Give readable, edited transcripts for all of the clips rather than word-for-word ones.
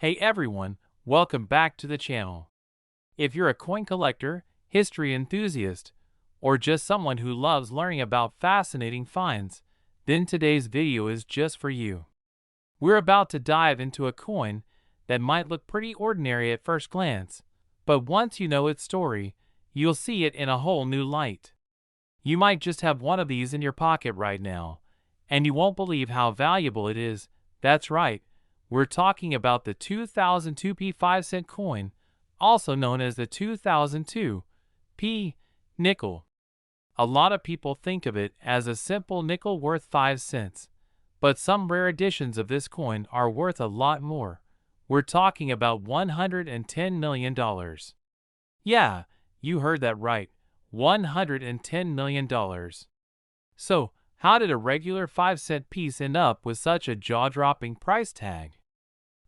Hey everyone, welcome back to the channel. If you're a coin collector, history enthusiast, or just someone who loves learning about fascinating finds, then today's video is just for you. We're about to dive into a coin that might look pretty ordinary at first glance, but once you know its story, you'll see it in a whole new light. You might just have one of these in your pocket right now, and you won't believe how valuable it is. That's right. We're talking about the 2002p 5-cent coin, also known as the 2002p nickel. A lot of people think of it as a simple nickel worth 5 cents, but some rare editions of this coin are worth a lot more. We're talking about $110 million. Yeah, you heard that right, $110 million. So, how did a regular 5-cent piece end up with such a jaw-dropping price tag?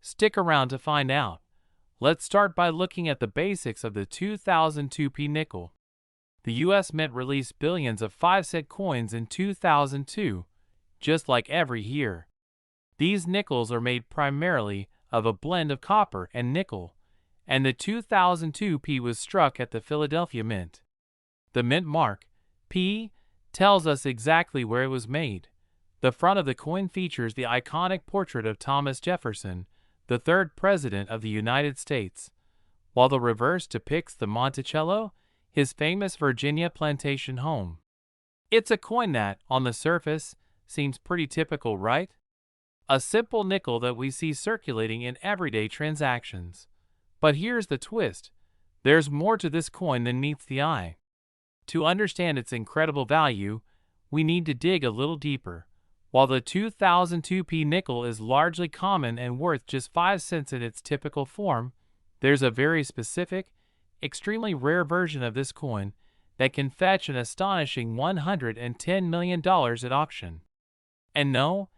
Stick around to find out. Let's start by looking at the basics of the 2002p nickel. The US Mint released billions of 5-cent coins in 2002, just like every year. These nickels are made primarily of a blend of copper and nickel, and the 2002p was struck at the Philadelphia Mint. The mint mark, P, tells us exactly where it was made. The front of the coin features the iconic portrait of Thomas Jefferson, the third president of the United States, while the reverse depicts the Monticello, his famous Virginia plantation home. It's a coin that, on the surface, seems pretty typical, right? A simple nickel that we see circulating in everyday transactions. But here's the twist. There's more to this coin than meets the eye. To understand its incredible value, we need to dig a little deeper. While the 2002p nickel is largely common and worth just 5 cents in its typical form, there's a very specific, extremely rare version of this coin that can fetch an astonishing $110 million at auction. And no,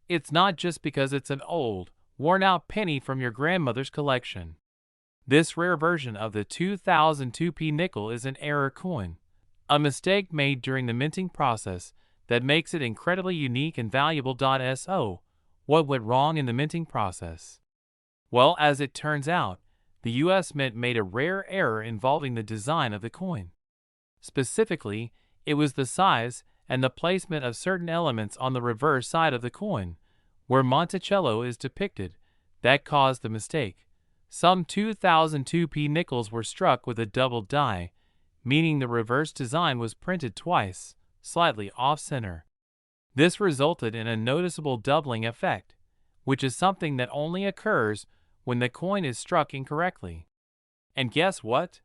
it's not just because it's an old, worn-out penny from your grandmother's collection. This rare version of the 2002p nickel is an error coin, a mistake made during the minting process that makes it incredibly unique and valuable. So, what went wrong in the minting process? Well, as it turns out, the US Mint made a rare error involving the design of the coin. Specifically, it was the size and the placement of certain elements on the reverse side of the coin, where Monticello is depicted, that caused the mistake. Some 2002p nickels were struck with a double die, meaning the reverse design was printed twice, slightly off-center. This resulted in a noticeable doubling effect, which is something that only occurs when the coin is struck incorrectly. And guess what?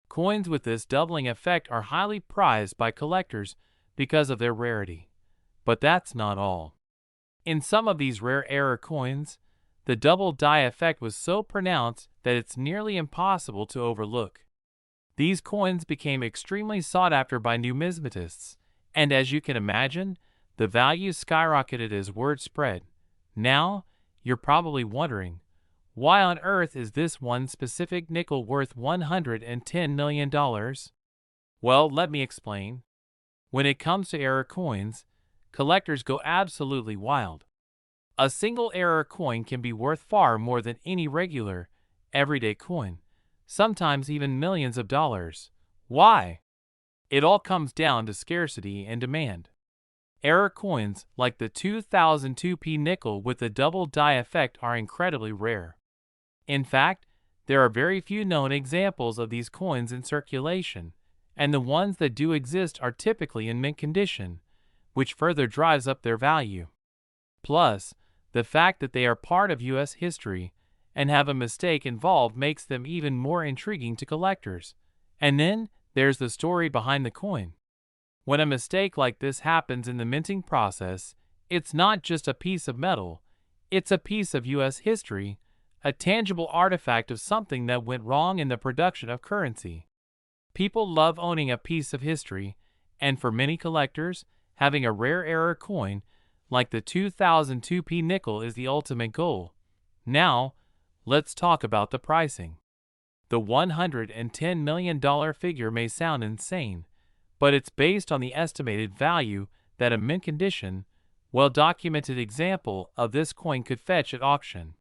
Coins with this doubling effect are highly prized by collectors because of their rarity. But that's not all. In some of these rare error coins, the double die effect was so pronounced that it's nearly impossible to overlook. These coins became extremely sought after by numismatists, and as you can imagine, the value skyrocketed as word spread. Now, you're probably wondering, why on earth is this one specific nickel worth $110 million? Well, let me explain. When it comes to error coins, collectors go absolutely wild. A single error coin can be worth far more than any regular, everyday coin, sometimes even millions of dollars. Why? It all comes down to scarcity and demand. Error coins like the 2002p nickel with the double die effect are incredibly rare. In fact, there are very few known examples of these coins in circulation, and the ones that do exist are typically in mint condition, which further drives up their value. Plus, the fact that they are part of US history and have a mistake involved makes them even more intriguing to collectors. And then, there's the story behind the coin. When a mistake like this happens in the minting process, it's not just a piece of metal, it's a piece of US history, a tangible artifact of something that went wrong in the production of currency. People love owning a piece of history, and for many collectors, having a rare error coin like the 2002p nickel is the ultimate goal. Now, let's talk about the pricing. The $110 million figure may sound insane, but it's based on the estimated value that a mint condition, well-documented example of this coin could fetch at auction.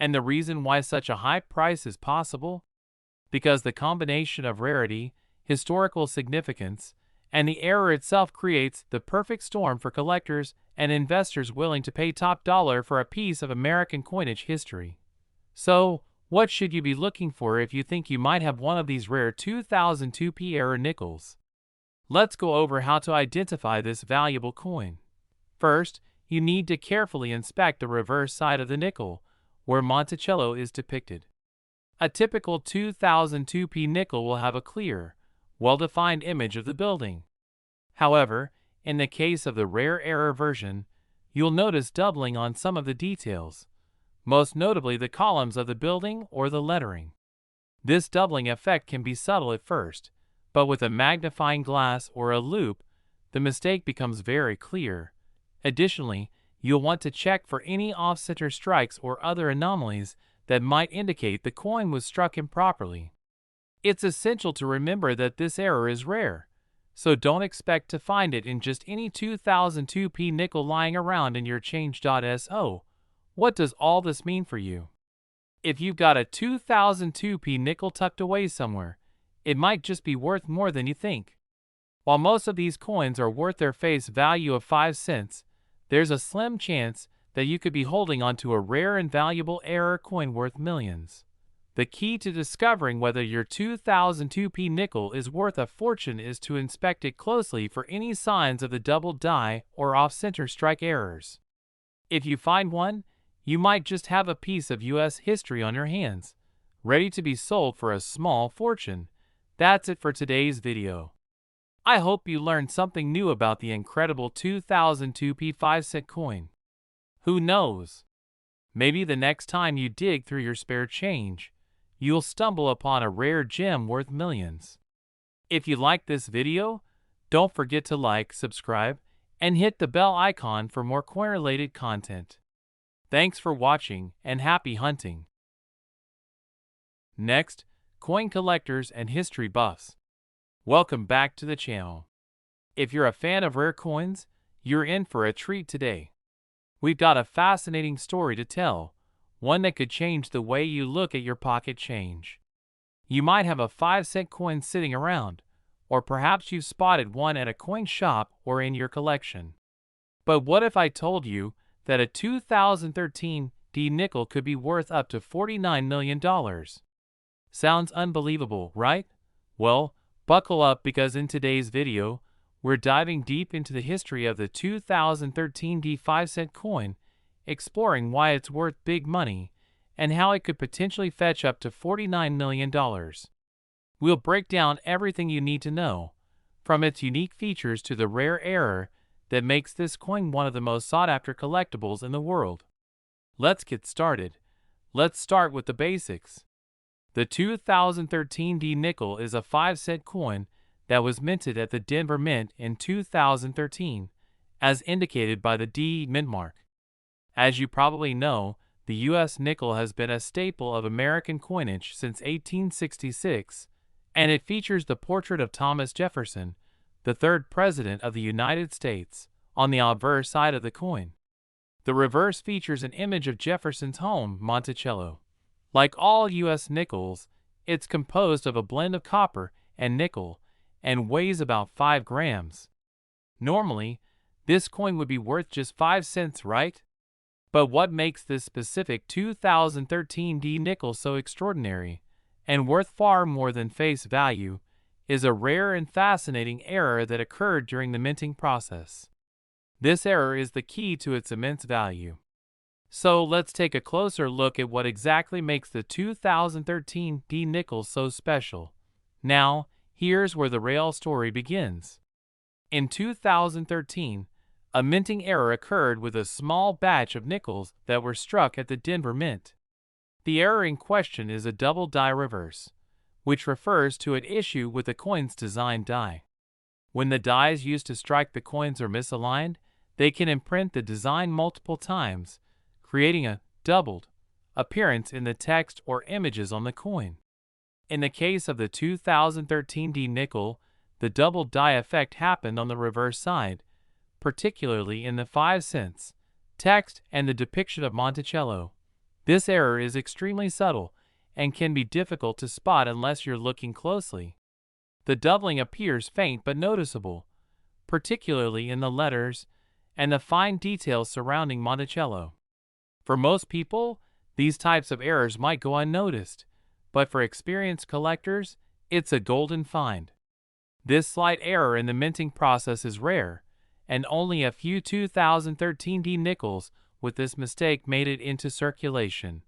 And the reason why such a high price is possible? Because the combination of rarity, historical significance, and the error itself creates the perfect storm for collectors and investors willing to pay top dollar for a piece of American coinage history. So, what should you be looking for if you think you might have one of these rare 2002p era nickels? Let's go over how to identify this valuable coin. First, you need to carefully inspect the reverse side of the nickel, where Monticello is depicted. A typical 2002p nickel will have a clear, well-defined image of the building. However, in the case of the rare error version, you'll notice doubling on some of the details, most notably the columns of the building or the lettering. This doubling effect can be subtle at first, but with a magnifying glass or a loupe, the mistake becomes very clear. Additionally, you'll want to check for any off-center strikes or other anomalies that might indicate the coin was struck improperly. It's essential to remember that this error is rare, so don't expect to find it in just any 2002p nickel lying around in your change.so. What does all this mean for you? If you've got a 2002p nickel tucked away somewhere, it might just be worth more than you think. While most of these coins are worth their face value of 5 cents, there's a slim chance that you could be holding onto a rare and valuable error coin worth millions. The key to discovering whether your 2002p nickel is worth a fortune is to inspect it closely for any signs of the double die or off-center strike errors. If you find one, you might just have a piece of US history on your hands, ready to be sold for a small fortune. That's it for today's video. I hope you learned something new about the incredible 2002p 5-cent coin. Who knows? Maybe the next time you dig through your spare change, you'll stumble upon a rare gem worth millions. If you liked this video, don't forget to like, subscribe, and hit the bell icon for more coin-related content. Thanks for watching and happy hunting. Next, coin collectors and history buffs. Welcome back to the channel. If you're a fan of rare coins, you're in for a treat today. We've got a fascinating story to tell, one that could change the way you look at your pocket change. You might have a 5-cent coin sitting around, or perhaps you've spotted one at a coin shop or in your collection. But what if I told you that a 2013 D nickel could be worth up to $49 million? Sounds unbelievable, right? Well, buckle up because in today's video, we're diving deep into the history of the 2013 D 5-cent coin, exploring why it's worth big money and how it could potentially fetch up to $49 million. We'll break down everything you need to know, from its unique features to the rare error that makes this coin one of the most sought-after collectibles in the world. Let's get started. Let's start with the basics. The 2013 D nickel is a 5-cent coin that was minted at the Denver Mint in 2013, as indicated by the D mint mark. As you probably know, the U.S. nickel has been a staple of American coinage since 1866, and it features the portrait of Thomas Jefferson, the third President of the United States, on the obverse side of the coin. The reverse features an image of Jefferson's home, Monticello. Like all U.S. nickels, it's composed of a blend of copper and nickel and weighs about 5 grams. Normally, this coin would be worth just 5 cents, right? But what makes this specific 2013 D nickel so extraordinary and worth far more than face value is a rare and fascinating error that occurred during the minting process. This error is the key to its immense value. So let's take a closer look at what exactly makes the 2013 D nickel so special. Now, here's where the real story begins. In 2013, a minting error occurred with a small batch of nickels that were struck at the Denver Mint. The error in question is a double die reverse, which refers to an issue with the coin's design die. When the dies used to strike the coins are misaligned, they can imprint the design multiple times, creating a doubled appearance in the text or images on the coin. In the case of the 2013 D nickel, the double die effect happened on the reverse side, particularly in the 5 cents text and the depiction of Monticello. This error is extremely subtle and can be difficult to spot unless you're looking closely. The doubling appears faint but noticeable, particularly in the letters and the fine details surrounding Monticello. For most people, these types of errors might go unnoticed, but for experienced collectors, it's a golden find. This slight error in the minting process is rare, and only a few 2013 D nickels with this mistake made it into circulation.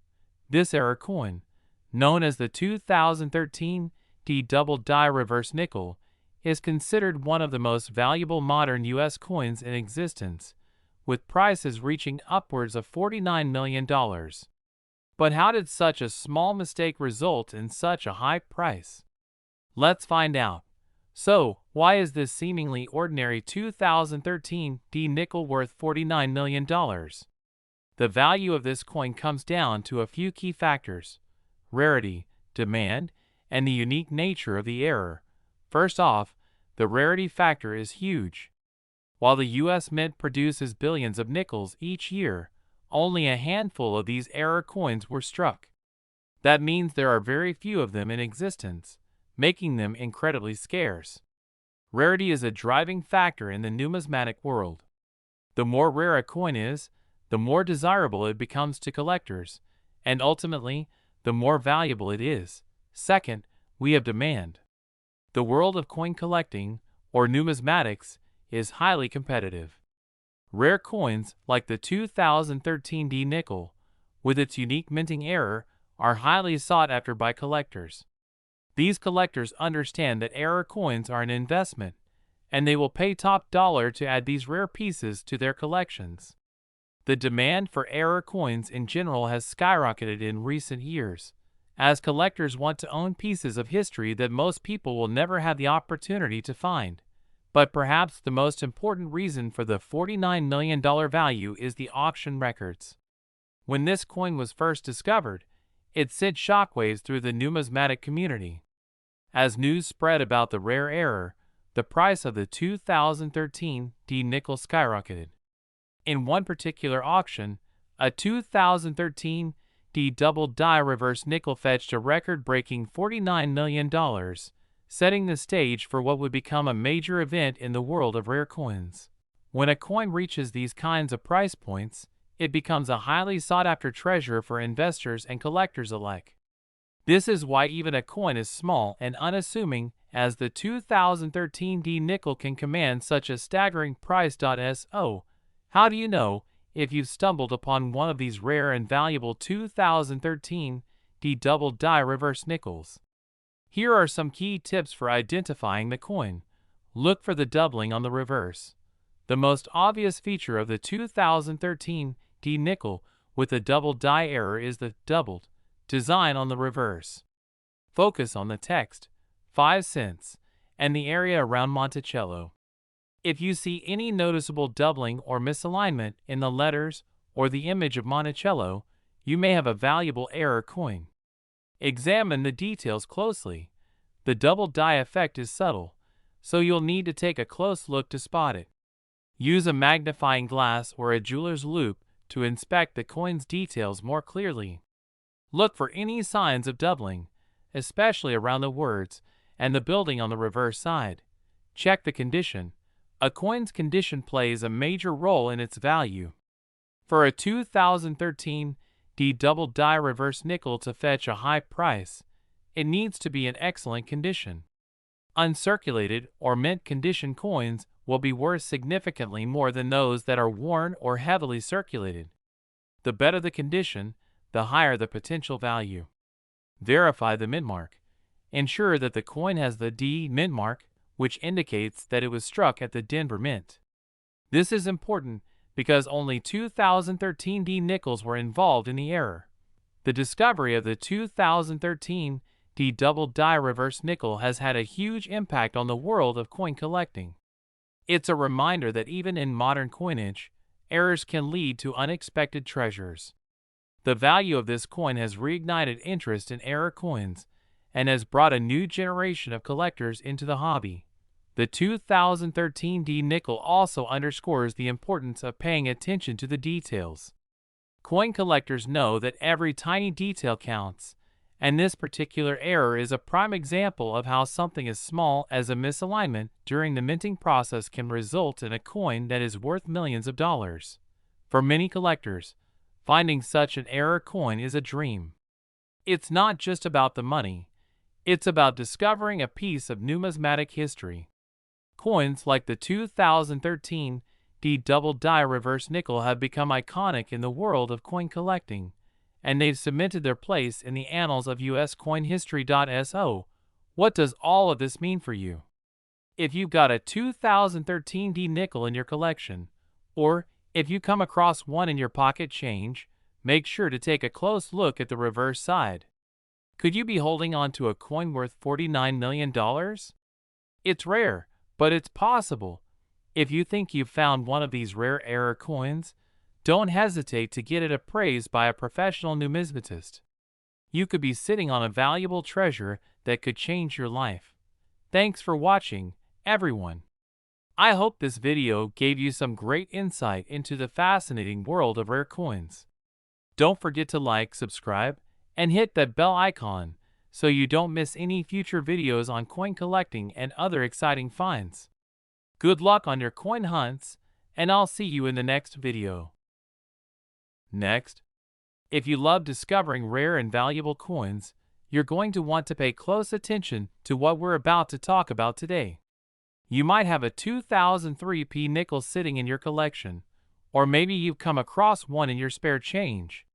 This error coin, known as the 2013 D double die reverse nickel, is considered one of the most valuable modern U.S. coins in existence, with prices reaching upwards of $49 million. But how did such a small mistake result in such a high price? Let's find out. So, why is this seemingly ordinary 2013 D nickel worth $49 million? The value of this coin comes down to a few key factors: rarity, demand, and the unique nature of the error. First off, the rarity factor is huge. While the U.S. Mint produces billions of nickels each year, only a handful of these error coins were struck. That means there are very few of them in existence, making them incredibly scarce. Rarity is a driving factor in the numismatic world. The more rare a coin is, the more desirable it becomes to collectors, and ultimately, the more valuable it is. Second, we have demand. The world of coin collecting, or numismatics, is highly competitive. Rare coins like the 2013 D nickel, with its unique minting error, are highly sought after by collectors. These collectors understand that error coins are an investment, and they will pay top dollar to add these rare pieces to their collections. The demand for error coins in general has skyrocketed in recent years, as collectors want to own pieces of history that most people will never have the opportunity to find. But perhaps the most important reason for the $49 million value is the auction records. When this coin was first discovered, it sent shockwaves through the numismatic community. As news spread about the rare error, the price of the 2013 D nickel skyrocketed. In one particular auction, a 2013 D double die reverse nickel fetched a record-breaking $49 million, setting the stage for what would become a major event in the world of rare coins. When a coin reaches these kinds of price points, it becomes a highly sought-after treasure for investors and collectors alike. This is why even a coin as small and unassuming as the 2013 D nickel can command such a staggering price. So, how do you know if you've stumbled upon one of these rare and valuable 2013 D double die reverse nickels? Here are some key tips for identifying the coin. Look for the doubling on the reverse. The most obvious feature of the 2013 D nickel with a double die error is the doubled design on the reverse. Focus on the text, 5 cents, and the area around Monticello. If you see any noticeable doubling or misalignment in the letters or the image of Monticello, you may have a valuable error coin. Examine the details closely. The double die effect is subtle, so you'll need to take a close look to spot it. Use a magnifying glass or a jeweler's loupe to inspect the coin's details more clearly. Look for any signs of doubling, especially around the words and the building on the reverse side. Check the condition. A coin's condition plays a major role in its value. For a 2013 D double die reverse nickel to fetch a high price, it needs to be in excellent condition. Uncirculated or mint condition coins will be worth significantly more than those that are worn or heavily circulated. The better the condition, the higher the potential value. Verify the mint mark. Ensure that the coin has the D mint mark, which indicates that it was struck at the Denver Mint. This is important because only 2013 D nickels were involved in the error. The discovery of the 2013 D double die reverse nickel has had a huge impact on the world of coin collecting. It's a reminder that even in modern coinage, errors can lead to unexpected treasures. The value of this coin has reignited interest in error coins and has brought a new generation of collectors into the hobby. The 2013 D nickel also underscores the importance of paying attention to the details. Coin collectors know that every tiny detail counts, and this particular error is a prime example of how something as small as a misalignment during the minting process can result in a coin that is worth millions of dollars. For many collectors, finding such an error coin is a dream. It's not just about the money, it's about discovering a piece of numismatic history. Coins like the 2013 D double die reverse nickel have become iconic in the world of coin collecting, and they've cemented their place in the annals of US coin history. So, what does all of this mean for you? If you've got a 2013 D nickel in your collection, or if you come across one in your pocket change, make sure to take a close look at the reverse side. Could you be holding on to a coin worth $49 million? It's rare, but it's possible. If you think you've found one of these rare error coins, don't hesitate to get it appraised by a professional numismatist. You could be sitting on a valuable treasure that could change your life. Thanks for watching, everyone. I hope this video gave you some great insight into the fascinating world of rare coins. Don't forget to like, subscribe, and hit that bell icon so you don't miss any future videos on coin collecting and other exciting finds. Good luck on your coin hunts, and I'll see you in the next video. Next, if you love discovering rare and valuable coins, you're going to want to pay close attention to what we're about to talk about today. You might have a 2003 P nickel sitting in your collection, or maybe you've come across one in your spare change.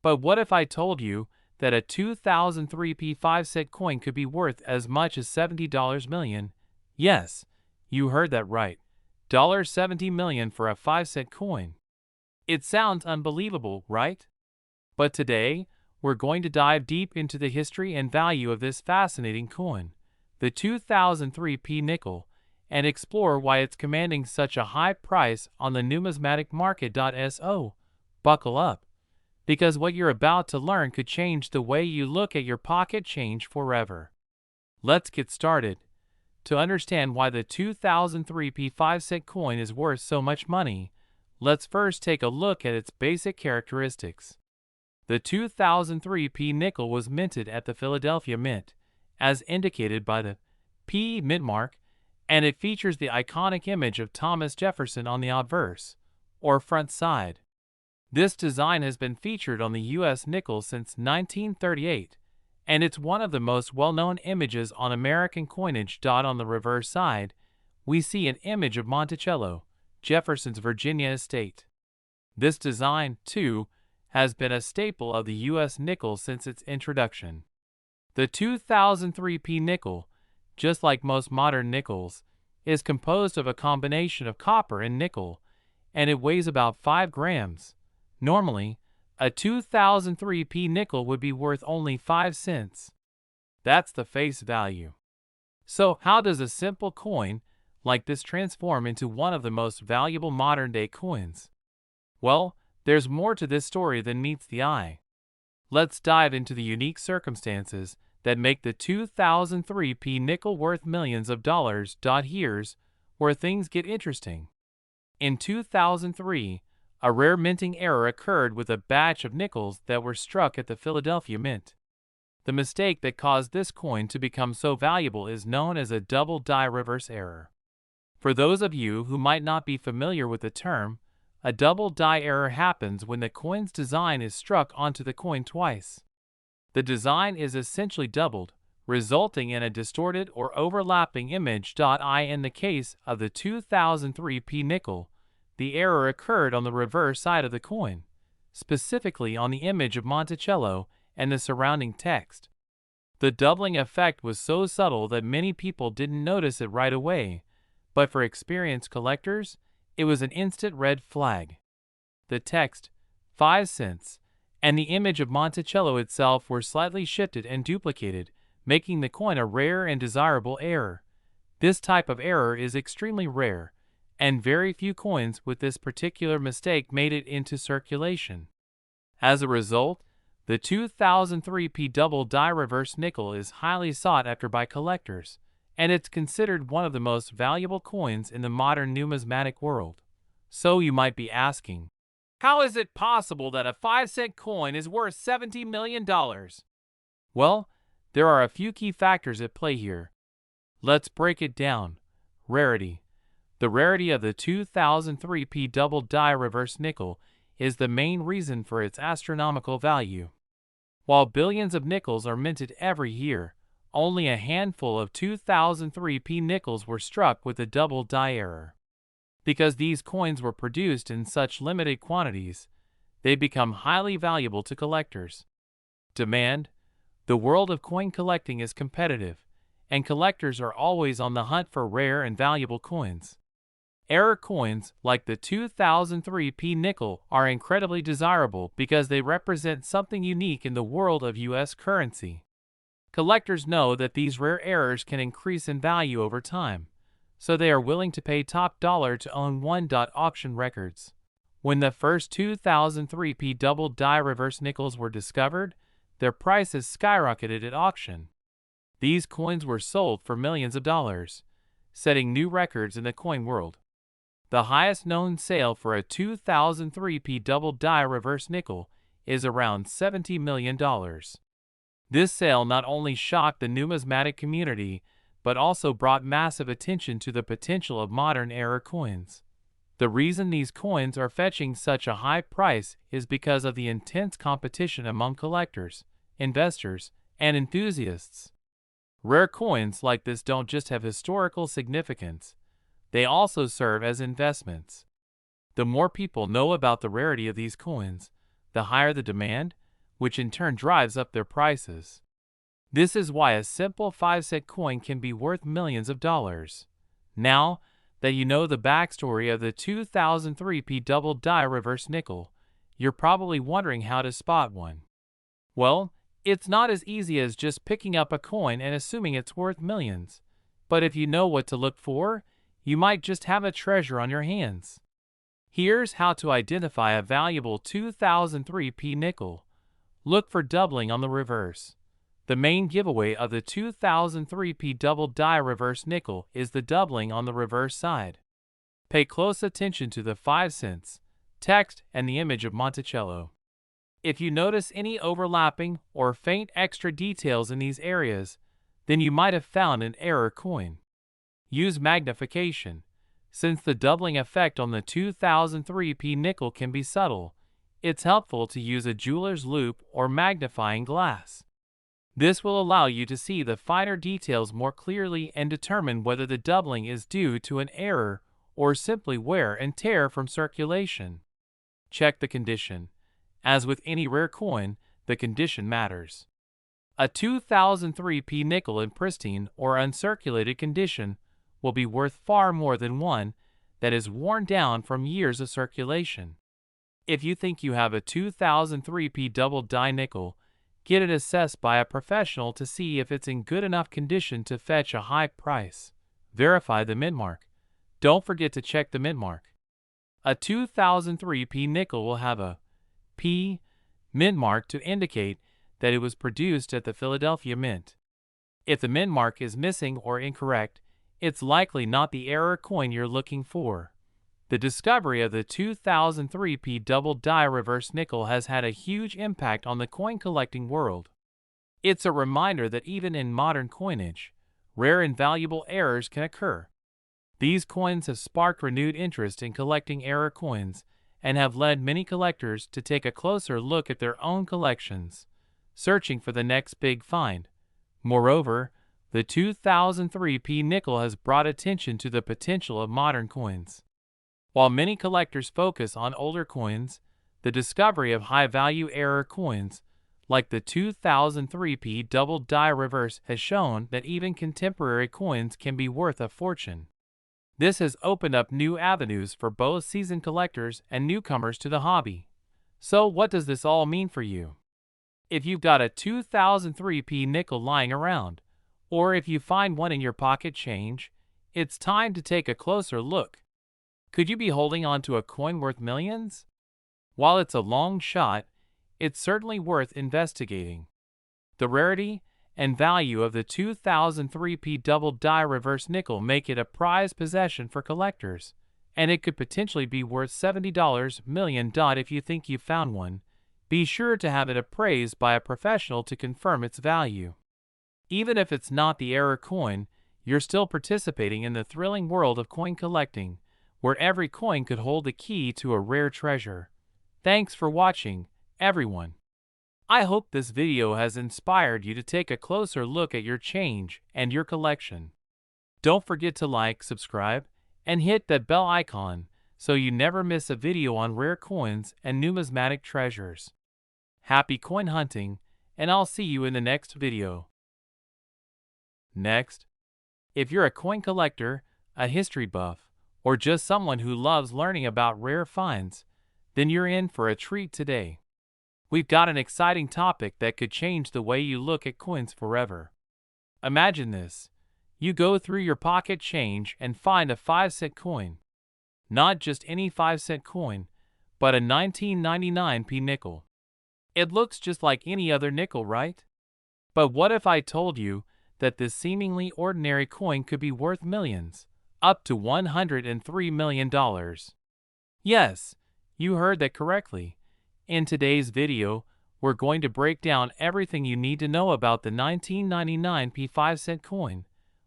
But what if I told you that a 2003 P 5-cent coin could be worth as much as $70 million? Yes, you heard that right. $70 million for a 5-cent coin. It sounds unbelievable, right? But today, we're going to dive deep into the history and value of this fascinating coin, the 2003 P nickel, and explore why it's commanding such a high price on the numismatic market. So, buckle up, because what you're about to learn could change the way you look at your pocket change forever. Let's get started. To understand why the 2003 P 5-cent coin is worth so much money, let's first take a look at its basic characteristics. The 2003 P nickel was minted at the Philadelphia Mint, as indicated by the P mint mark, and it features the iconic image of Thomas Jefferson on the obverse, or front side. This design has been featured on the U.S. nickel since 1938, and it's one of the most well-known images on American coinage. On the reverse side, we see an image of Monticello, Jefferson's Virginia estate. This design, too, has been a staple of the U.S. nickel since its introduction. The 2003 P nickel, just like most modern nickels, is composed of a combination of copper and nickel, and it weighs about 5 grams. Normally, a 2003 P nickel would be worth only 5 cents. That's the face value. So how does a simple coin like this transform into one of the most valuable modern-day coins? Well, there's more to this story than meets the eye. Let's dive into the unique circumstances that make the 2003 P nickel worth millions of dollars. Here's where things get interesting. In 2003, a rare minting error occurred with a batch of nickels that were struck at the Philadelphia Mint. The mistake that caused this coin to become so valuable is known as a double die reverse error. For those of you who might not be familiar with the term, a double die error happens when the coin's design is struck onto the coin twice. The design is essentially doubled, resulting in a distorted or overlapping image. In the case of the 2003 P nickel, the error occurred on the reverse side of the coin, specifically on the image of Monticello and the surrounding text. The doubling effect was so subtle that many people didn't notice it right away, but for experienced collectors, it was an instant red flag. The text, 5 cents, and the image of Monticello itself were slightly shifted and duplicated, making the coin a rare and desirable error. This type of error is extremely rare, and very few coins with this particular mistake made it into circulation. As a result, the 2003 P double die reverse nickel is highly sought after by collectors, and it's considered one of the most valuable coins in the modern numismatic world. So you might be asking, How is it possible that a 5-cent coin is worth $70 million? Well, there are a few key factors at play here. Let's break it down. Rarity. The rarity of the 2003p double die reverse nickel is the main reason for its astronomical value. While billions of nickels are minted every year, only a handful of 2003p nickels were struck with a double die error. Because these coins were produced in such limited quantities, they become highly valuable to collectors. Demand. The world of coin collecting is competitive, and collectors are always on the hunt for rare and valuable coins. Error coins, like the 2003p nickel, are incredibly desirable because they represent something unique in the world of U.S. currency. Collectors know that these rare errors can increase in value over time, so they are willing to pay top dollar to own one. Auction records. When the first 2003p double die reverse nickels were discovered, their prices skyrocketed at auction. These coins were sold for millions of dollars, setting new records in the coin world. The highest known sale for a 2003p double die reverse nickel is around $70 million. This sale not only shocked the numismatic community, but also brought massive attention to the potential of modern era coins. The reason these coins are fetching such a high price is because of the intense competition among collectors, investors, and enthusiasts. Rare coins like this don't just have historical significance, they also serve as investments. The more people know about the rarity of these coins, the higher the demand, which in turn drives up their prices. This is why a simple 5-cent coin can be worth millions of dollars. Now that you know the backstory of the 2003p double die reverse nickel, you're probably wondering how to spot one. Well, it's not as easy as just picking up a coin and assuming it's worth millions. But if you know what to look for, you might just have a treasure on your hands. Here's how to identify a valuable 2003p nickel. Look for doubling on the reverse. The main giveaway of the 2003p double die reverse nickel is the doubling on the reverse side. Pay close attention to the 5 cents, text, and the image of Monticello. If you notice any overlapping or faint extra details in these areas, then you might have found an error coin. Use magnification. Since the doubling effect on the 2003p nickel can be subtle, it's helpful to use a jeweler's loupe or magnifying glass. This will allow you to see the finer details more clearly and determine whether the doubling is due to an error or simply wear and tear from circulation. Check the condition. As with any rare coin, the condition matters. A 2003p nickel in pristine or uncirculated condition will be worth far more than one that is worn down from years of circulation. If you think you have a 2003p double die nickel, get it assessed by a professional to see if it's in good enough condition to fetch a high price. Verify the mint mark. Don't forget to check the mint mark. A 2003p nickel will have a P mint mark to indicate that it was produced at the Philadelphia Mint. If the mint mark is missing or incorrect, it's likely not the error coin you're looking for. The discovery of the 2003p double die reverse nickel has had a huge impact on the coin collecting world. It's a reminder that even in modern coinage, rare and valuable errors can occur. These coins have sparked renewed interest in collecting error coins and have led many collectors to take a closer look at their own collections, searching for the next big find. Moreover, the 2003p nickel has brought attention to the potential of modern coins. While many collectors focus on older coins, the discovery of high-value error coins, like the 2003p double die reverse, has shown that even contemporary coins can be worth a fortune. This has opened up new avenues for both seasoned collectors and newcomers to the hobby. So what does this all mean for you? If you've got a 2003p nickel lying around, or if you find one in your pocket change, it's time to take a closer look. Could you be holding on to a coin worth millions? While it's a long shot, it's certainly worth investigating. The rarity and value of the 2003p double die reverse nickel make it a prized possession for collectors, and it could potentially be worth $70 million. If you think you found one, be sure to have it appraised by a professional to confirm its value. Even if it's not the error coin, you're still participating in the thrilling world of coin collecting, where every coin could hold the key to a rare treasure. Thanks for watching, everyone. I hope this video has inspired you to take a closer look at your change and your collection. Don't forget to like, subscribe, and hit that bell icon so you never miss a video on rare coins and numismatic treasures. Happy coin hunting, and I'll see you in the next video. Next, if you're a coin collector, a history buff, or just someone who loves learning about rare finds, then you're in for a treat today. We've got an exciting topic that could change the way you look at coins forever. Imagine this. You go through your pocket change and find a 5-cent coin. Not just any 5-cent coin, but a 1999 nickel. It looks just like any other nickel, right? But what if I told you that this seemingly ordinary coin could be worth millions, up to $103 million? Yes, you heard that correctly. In today's video, we're going to break down everything you need to know about the 1999 5-cent coin,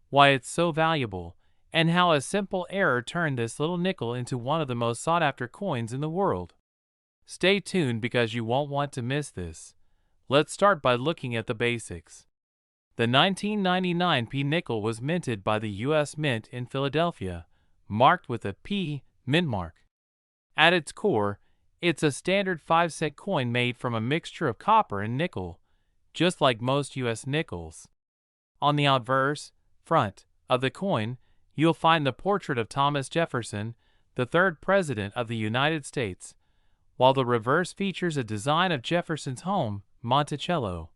why it's so valuable, and how a simple error turned this little nickel into one of the most sought-after coins in the world. Stay tuned because you won't want to miss this. Let's start by looking at the basics. The 1999 nickel was minted by the U.S. Mint in Philadelphia, marked with a P mint mark. At its core, it's a standard 5-cent coin made from a mixture of copper and nickel, just like most U.S. nickels. On the obverse front of the coin, you'll find the portrait of Thomas Jefferson, the third President of the United States, while the reverse features a design of Jefferson's home, Monticello.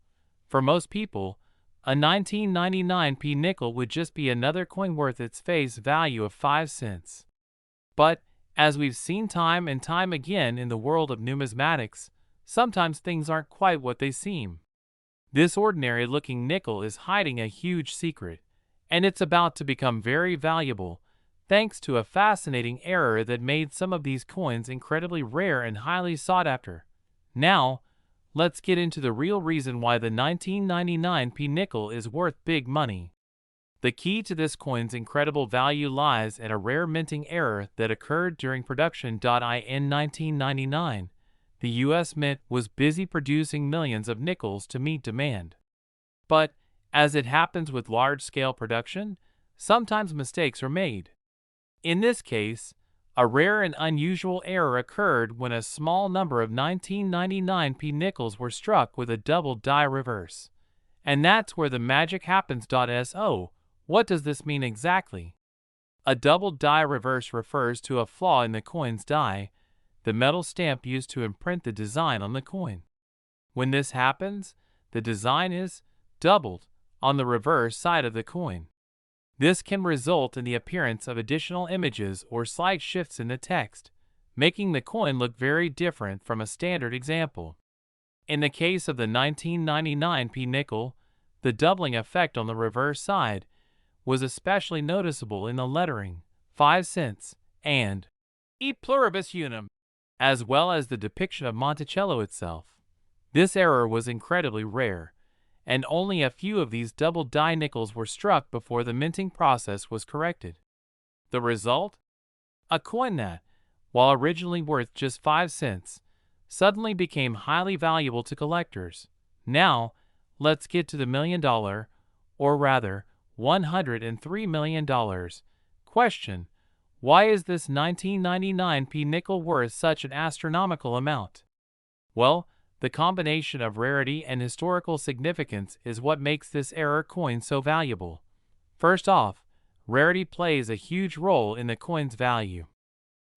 For most people, a 1999 nickel would just be another coin worth its face value of 5 cents. But, as we've seen time and time again in the world of numismatics, sometimes things aren't quite what they seem. This ordinary-looking nickel is hiding a huge secret, and it's about to become very valuable, thanks to a fascinating error that made some of these coins incredibly rare and highly sought after. Now, let's get into the real reason why the 1999 nickel is worth big money. The key to this coin's incredible value lies in a rare minting error that occurred during production. In 1999, the U.S. Mint was busy producing millions of nickels to meet demand. But, as it happens with large-scale production, sometimes mistakes are made. In this case, a rare and unusual error occurred when a small number of 1999 nickels were struck with a double die reverse. And that's where the magic happens. So, what does this mean exactly? A double die reverse refers to a flaw in the coin's die, the metal stamp used to imprint the design on the coin. When this happens, the design is doubled on the reverse side of the coin. This can result in the appearance of additional images or slight shifts in the text, making the coin look very different from a standard example. In the case of the 1999 nickel, the doubling effect on the reverse side was especially noticeable in the lettering, 5 cents, and E pluribus unum, as well as the depiction of Monticello itself. This error was incredibly rare, and only a few of these double die nickels were struck before the minting process was corrected. The result? A coin that, while originally worth just 5 cents, suddenly became highly valuable to collectors. Now, let's get to the $1,000,000, or rather, $103 million. Question: why is this 1999 nickel worth such an astronomical amount? Well, the combination of rarity and historical significance is what makes this error coin so valuable. First off, rarity plays a huge role in the coin's value.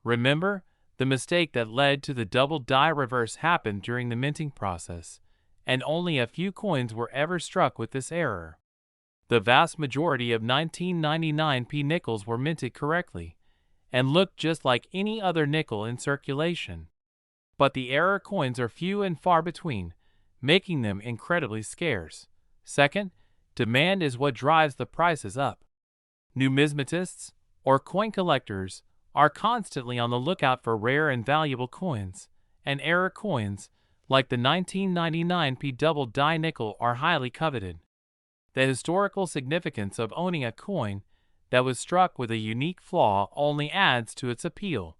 Remember, the mistake that led to the double die reverse happened during the minting process, and only a few coins were ever struck with this error. The vast majority of 1999 nickels were minted correctly, and looked just like any other nickel in circulation. But the error coins are few and far between, making them incredibly scarce. Second, demand is what drives the prices up. Numismatists, or coin collectors, are constantly on the lookout for rare and valuable coins, and error coins, like the 1999 double die nickel, are highly coveted. The historical significance of owning a coin that was struck with a unique flaw only adds to its appeal.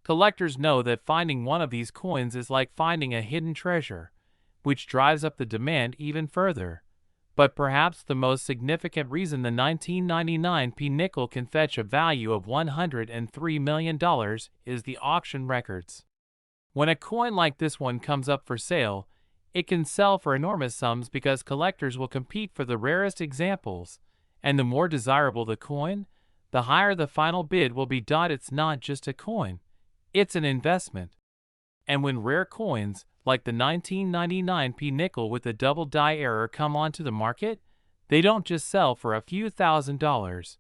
Collectors know that finding one of these coins is like finding a hidden treasure, which drives up the demand even further. But perhaps the most significant reason the 1999 nickel can fetch a value of $103 million is the auction records. When a coin like this one comes up for sale, it can sell for enormous sums because collectors will compete for the rarest examples, and the more desirable the coin, the higher the final bid will be. It's not just a coin, it's an investment. And when rare coins, like the 1999 nickel with the double die error, come onto the market, they don't just sell for a few $1,000s.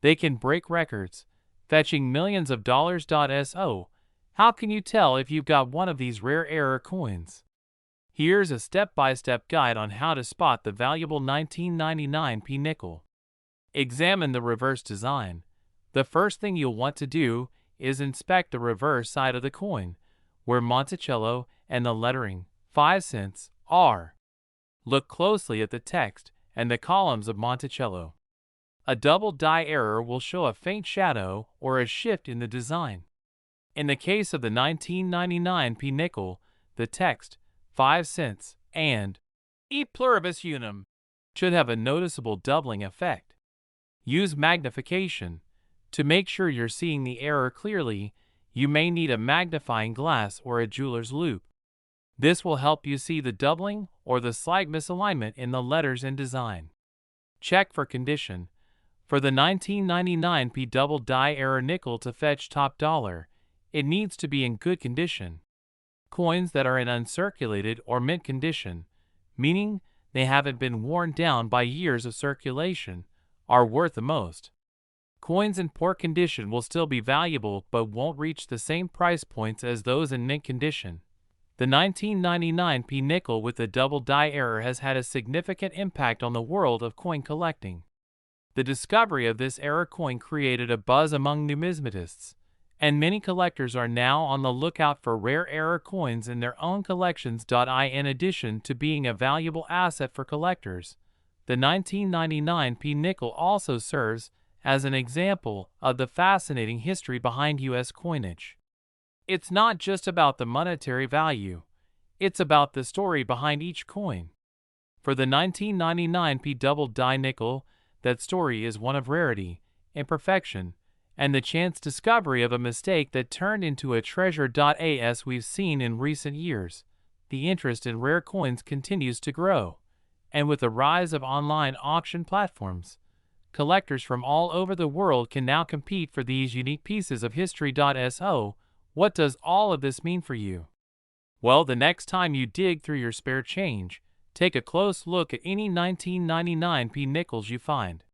They can break records, fetching millions of dollars. So, how can you tell if you've got one of these rare error coins? Here's a step-by-step guide on how to spot the valuable 1999 nickel. Examine the reverse design. The first thing you'll want to do is inspect the reverse side of the coin, where Monticello and the lettering 5 cents are. Look closely at the text and the columns of Monticello. A double die error will show a faint shadow or a shift in the design. In the case of the 1999 nickel, the text 5 cents and E pluribus unum should have a noticeable doubling effect. Use magnification. To make sure you're seeing the error clearly, you may need a magnifying glass or a jeweler's loupe. This will help you see the doubling or the slight misalignment in the letters and design. Check for condition. For the 1999 double die error nickel to fetch top dollar, it needs to be in good condition. Coins that are in uncirculated or mint condition, meaning they haven't been worn down by years of circulation, are worth the most. Coins in poor condition will still be valuable but won't reach the same price points as those in mint condition. The 1999 nickel with the double die error has had a significant impact on the world of coin collecting. The discovery of this error coin created a buzz among numismatists, and many collectors are now on the lookout for rare error coins in their own collections. In addition to being a valuable asset for collectors, the 1999 nickel also serves as an example of the fascinating history behind U.S. coinage. It's not just about the monetary value, it's about the story behind each coin. For the 1999 double die nickel, that story is one of rarity, imperfection, and the chance discovery of a mistake that turned into a treasure. As we've seen in recent years, the interest in rare coins continues to grow, and with the rise of online auction platforms, collectors from all over the world can now compete for these unique pieces of history. So, what does all of this mean for you? Well, the next time you dig through your spare change, take a close look at any 1999 nickels you find.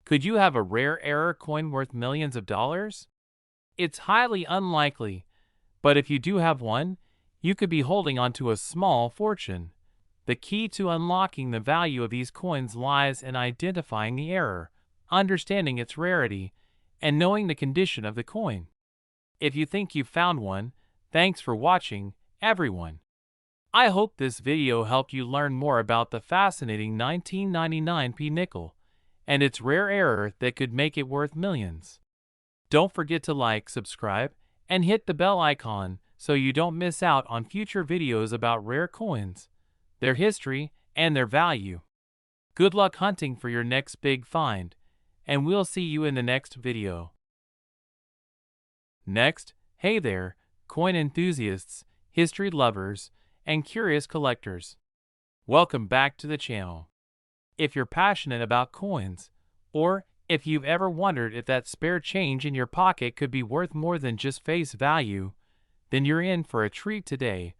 Could you have a rare error coin worth millions of dollars? It's highly unlikely, but if you do have one, you could be holding onto a small fortune. The key to unlocking the value of these coins lies in identifying the error, understanding its rarity, and knowing the condition of the coin. If you think you've found one, thanks for watching, everyone. I hope this video helped you learn more about the fascinating 1999 nickel and its rare error that could make it worth millions. Don't forget to like, subscribe, and hit the bell icon so you don't miss out on future videos about rare coins, their history, and their value. Good luck hunting for your next big find, and we'll see you in the next video. Next, hey there, coin enthusiasts, history lovers, and curious collectors. Welcome back to the channel. If you're passionate about coins, or if you've ever wondered if that spare change in your pocket could be worth more than just face value, then you're in for a treat today.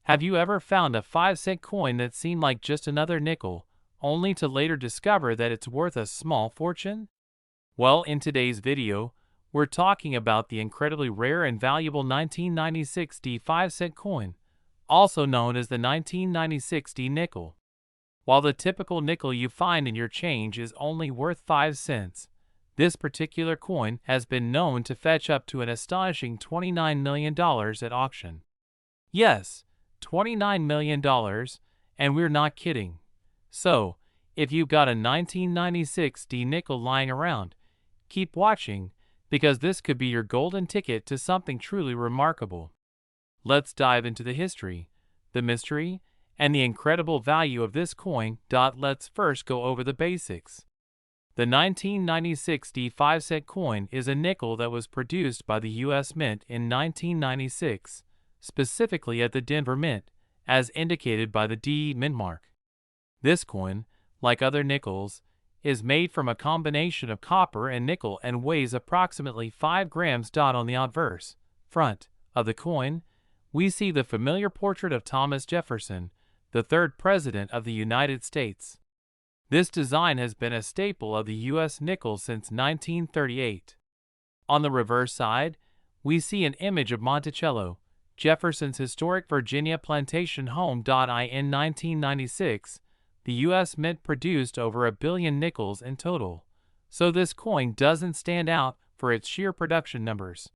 Have you ever found a 5-cent coin that seemed like just another nickel, only to later discover that it's worth a small fortune? Well, in today's video, we're talking about the incredibly rare and valuable 1996 5-cent coin, also known as the 1996 nickel. While the typical nickel you find in your change is only worth 5 cents, This particular coin has been known to fetch up to an astonishing $29 million at auction. Yes, $29 million, and we're not kidding. So, if you've got a 1996 D nickel lying around, keep watching, because this could be your golden ticket to something truly remarkable. Let's dive into the history, the mystery, and the incredible value of this coin. Let's first go over the basics. The 1996 D 5-cent coin is a nickel that was produced by the U.S. Mint in 1996, specifically at the Denver Mint, as indicated by the D mint mark. This coin, like other nickels, is made from a combination of copper and nickel and weighs approximately 5 grams. On the obverse front of the coin, we see the familiar portrait of Thomas Jefferson, the third President of the United States. This design has been a staple of the U.S. nickel since 1938. On the reverse side, we see an image of Monticello, Jefferson's historic Virginia plantation home. In 1996, the U.S. Mint produced over 1 billion nickels in total, so this coin doesn't stand out for its sheer production numbers.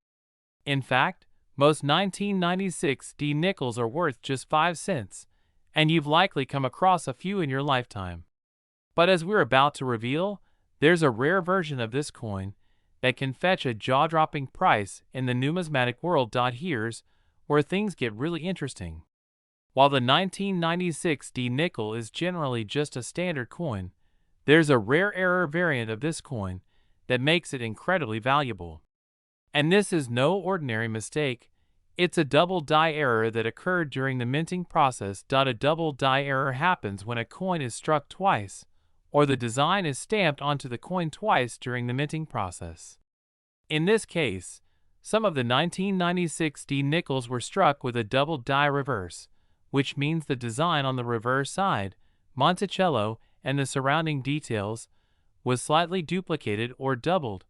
In fact, most 1996 D nickels are worth just 5 cents, and you've likely come across a few in your lifetime. But as we're about to reveal, there's a rare version of this coin that can fetch a jaw-dropping price in the numismatic world. Here's where things get really interesting. While the 1996 D nickel is generally just a standard coin, there's a rare error variant of this coin that makes it incredibly valuable. And this is no ordinary mistake. It's a double die error that occurred during the minting process. A double die error happens when a coin is struck twice, or the design is stamped onto the coin twice during the minting process. In this case, some of the 1996 D nickels were struck with a double die reverse, which means the design on the reverse side, Monticello, and the surrounding details was slightly duplicated or doubled,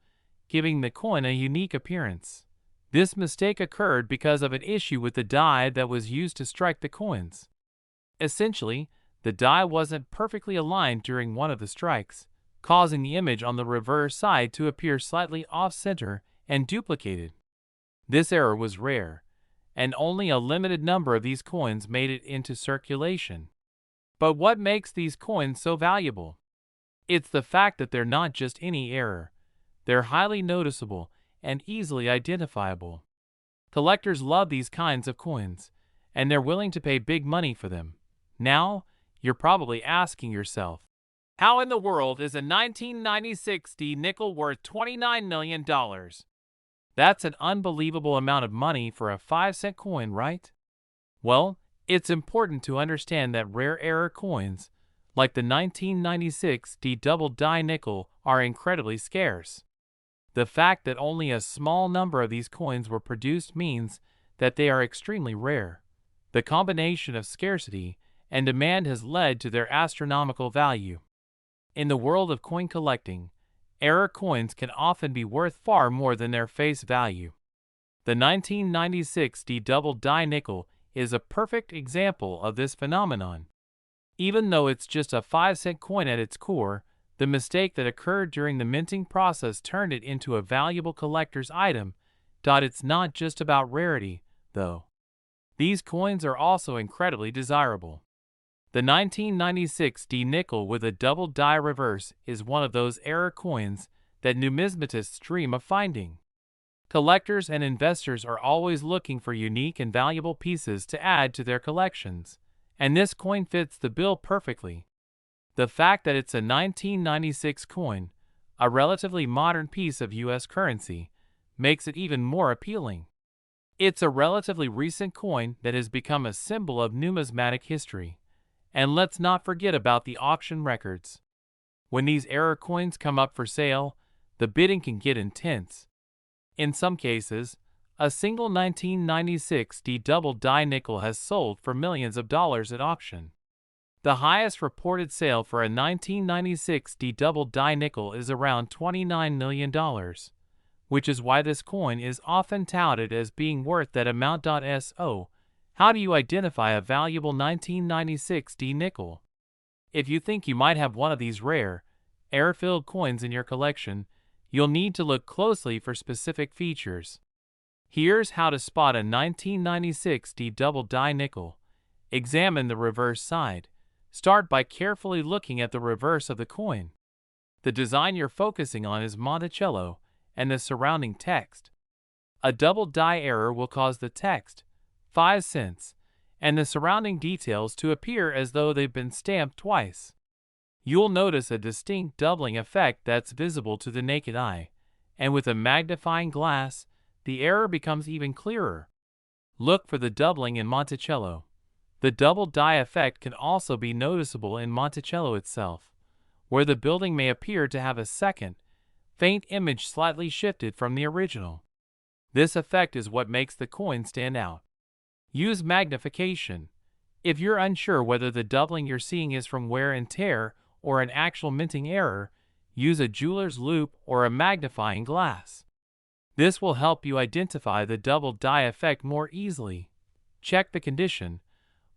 giving the coin a unique appearance. This mistake occurred because of an issue with the die that was used to strike the coins. Essentially, the die wasn't perfectly aligned during one of the strikes, causing the image on the reverse side to appear slightly off-center and duplicated. This error was rare, and only a limited number of these coins made it into circulation. But what makes these coins so valuable? It's the fact that they're not just any error. They're highly noticeable and easily identifiable. Collectors love these kinds of coins, and they're willing to pay big money for them. Now, you're probably asking yourself, how in the world is a 1996 D nickel worth $29 million? That's an unbelievable amount of money for a 5-cent coin, right? Well, it's important to understand that rare error coins, like the 1996 D double die nickel, are incredibly scarce. The fact that only a small number of these coins were produced means that they are extremely rare. The combination of scarcity and demand has led to their astronomical value. In the world of coin collecting, error coins can often be worth far more than their face value. The 1996 D double die nickel is a perfect example of this phenomenon. Even though it's just a 5-cent coin at its core, the mistake that occurred during the minting process turned it into a valuable collector's item. It's not just about rarity, though. These coins are also incredibly desirable. The 1996 D nickel with a double die reverse is one of those error coins that numismatists dream of finding. Collectors and investors are always looking for unique and valuable pieces to add to their collections, and this coin fits the bill perfectly. The fact that it's a 1996 coin, a relatively modern piece of U.S. currency, makes it even more appealing. It's a relatively recent coin that has become a symbol of numismatic history. And let's not forget about the auction records. When these error coins come up for sale, the bidding can get intense. In some cases, a single 1996 D double die nickel has sold for millions of dollars at auction. The highest reported sale for a 1996 D double die nickel is around $29 million, which is why this coin is often touted as being worth that amount. So, how do you identify a valuable 1996 D nickel? If you think you might have one of these rare, error-filled coins in your collection, you'll need to look closely for specific features. Here's how to spot a 1996 D double die nickel. Examine the reverse side. Start by carefully looking at the reverse of the coin. The design you're focusing on is Monticello and the surrounding text. A double die error will cause the text, 5 cents, and the surrounding details to appear as though they've been stamped twice. You'll notice a distinct doubling effect that's visible to the naked eye, and with a magnifying glass, the error becomes even clearer. Look for the doubling in Monticello. The double die effect can also be noticeable in Monticello itself, where the building may appear to have a second, faint image slightly shifted from the original. This effect is what makes the coin stand out. Use magnification. If you're unsure whether the doubling you're seeing is from wear and tear or an actual minting error, use a jeweler's loupe or a magnifying glass. This will help you identify the double die effect more easily. Check the condition.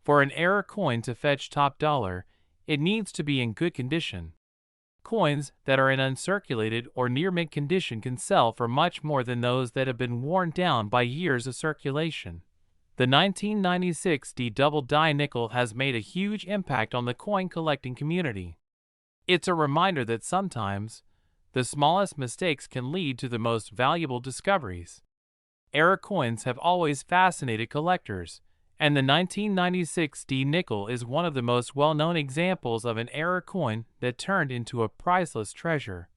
For an error coin to fetch top dollar, it needs to be in good condition. Coins that are in uncirculated or near mint condition can sell for much more than those that have been worn down by years of circulation. The 1996 D double die nickel has made a huge impact on the coin collecting community. It's a reminder that sometimes, the smallest mistakes can lead to the most valuable discoveries. Error coins have always fascinated collectors, and the 1996 D nickel is one of the most well-known examples of an error coin that turned into a priceless treasure.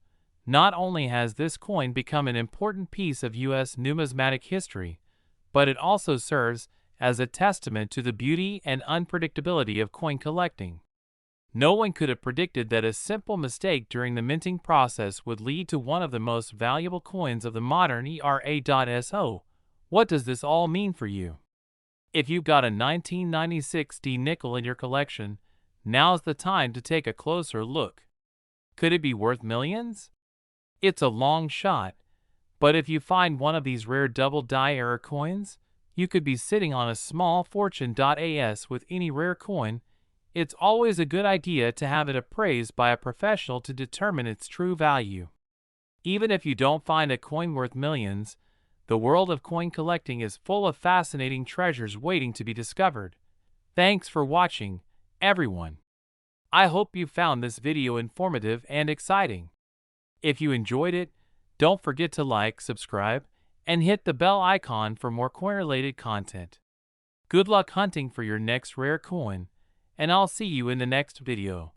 Not only has this coin become an important piece of U.S. numismatic history, but it also serves as a testament to the beauty and unpredictability of coin collecting. No one could have predicted that a simple mistake during the minting process would lead to one of the most valuable coins of the modern era. What does this all mean for you? If you've got a 1996 D nickel in your collection, now's the time to take a closer look. Could it be worth millions? It's a long shot, but if you find one of these rare double die error coins, you could be sitting on a small fortune. As with any rare coin, it's always a good idea to have it appraised by a professional to determine its true value. Even if you don't find a coin worth millions, the world of coin collecting is full of fascinating treasures waiting to be discovered. Thanks for watching, everyone. I hope you found this video informative and exciting. If you enjoyed it, don't forget to like, subscribe, and hit the bell icon for more coin-related content. Good luck hunting for your next rare coin, and I'll see you in the next video.